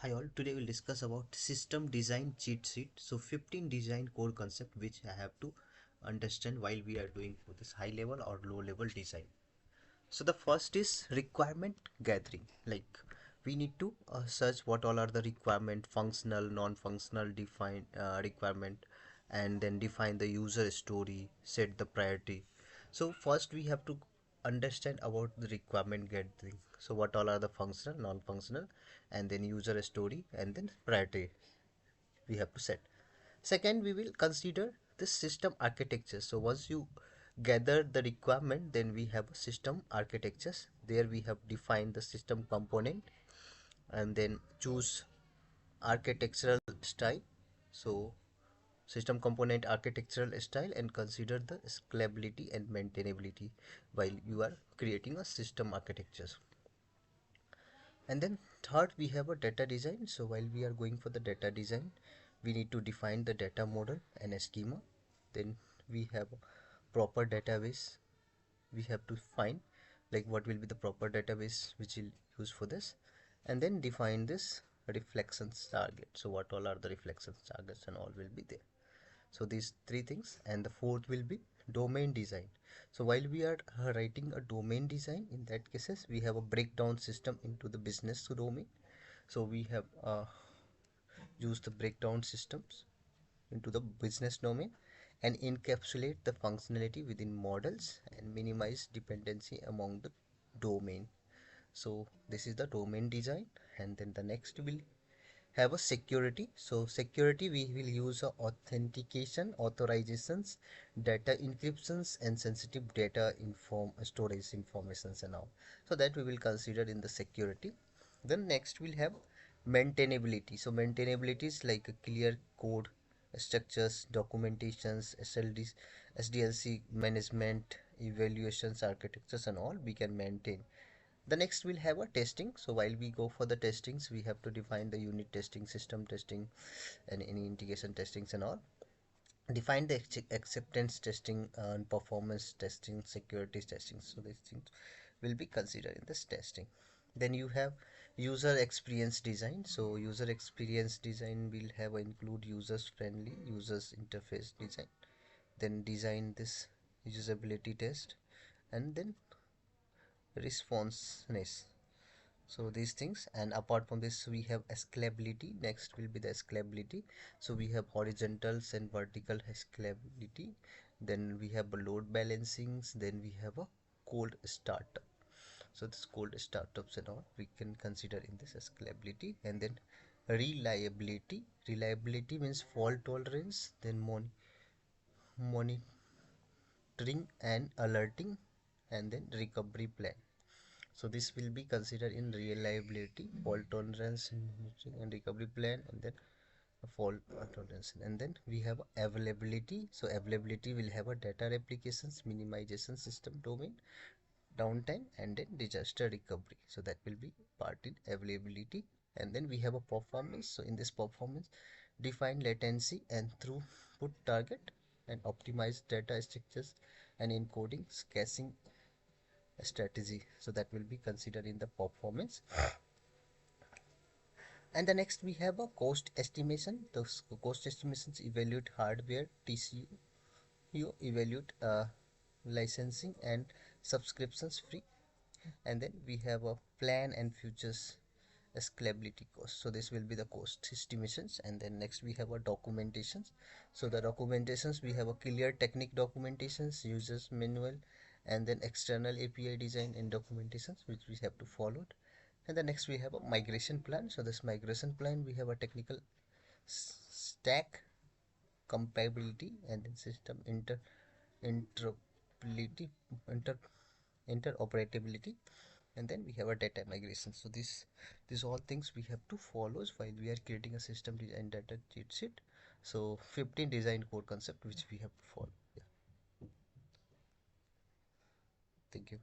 Hi all, today we'll discuss about system design cheat sheet. So 15 design core concept which I have to understand while we are doing this high level or low level design. So the first is requirement gathering. Like we need to search what all are the requirement, functional, non-functional define requirement, and then define the user story, set the priority. So first we have to understand about the requirement gathering. So what all are the functional, non-functional, and then user story, and then priority we have to set. Second, we will consider the system architecture. So once you gather the requirement, then we have a system architectures. There we have defined the system component and then choose architectural style. So system component architectural style and consider the scalability and maintainability while you are creating a system architectures. And then third, we have a data design. So while we are going for the data design, we need to define the data model and a schema. Then we have proper database. We have to find like what will be the proper database which will use for this, and then define this reflections target. So what all are the reflections targets and all will be there. So these three things, and the fourth will be domain design. So while we are writing a domain design, in that cases we have a breakdown system into the business domain. So we have used the breakdown systems into the business domain and encapsulate the functionality within models and minimize dependency among the domain. So this is the domain design. And then the next will have a security. So security, we will use a authentication, authorizations, data encryptions, and sensitive data storage informations and all. So that we will consider in the security. Then next we'll have maintainability. So maintainability is like a clear code structures, documentations, SDLC management, evaluations, architectures and all we can maintain. The next we'll have a testing. So while we go for the testings, we have to define the unit testing, system testing, and any integration testings and all. Define the acceptance testing and performance testing, security testing. So these things will be considered in this testing. Then you have user experience design. So user experience design will have include users friendly users interface design. Then design this usability test, and then responsiveness. So these things, and apart from this we have scalability. Next will be the scalability. So we have horizontals and vertical scalability. Then we have load balancings. Then we have a cold startup. So this cold startups and all we can consider in this scalability. And then reliability means fault tolerance, then monitoring and alerting, and then recovery plan. So this will be considered in reliability, fault tolerance, and recovery plan, and then fault tolerance. And then we have availability. So availability will have a data replications, minimization, system domain, downtime, and then disaster recovery. So that will be part in availability. And then we have a performance. So in this performance, define latency and throughput target, and optimize data structures and encoding, caching strategy. So that will be considered in the performance. And the next we have a cost estimation. Those cost estimations evaluate hardware, TCU, you evaluate licensing and subscriptions free. And then we have a plan and futures scalability cost. So this will be the cost estimations. And then next we have a documentations. So the documentations, we have a clear technique documentations, users manual, and then external API design and documentations which we have to follow. And the next we have a migration plan. So this migration plan, we have a technical stack compatibility, and then system interoperability, inter interoperability, and then we have a data migration. So these all things we have to follow while we are creating a system design data cheat sheet. So 15 design core concept which we have to follow. Yeah, thank you.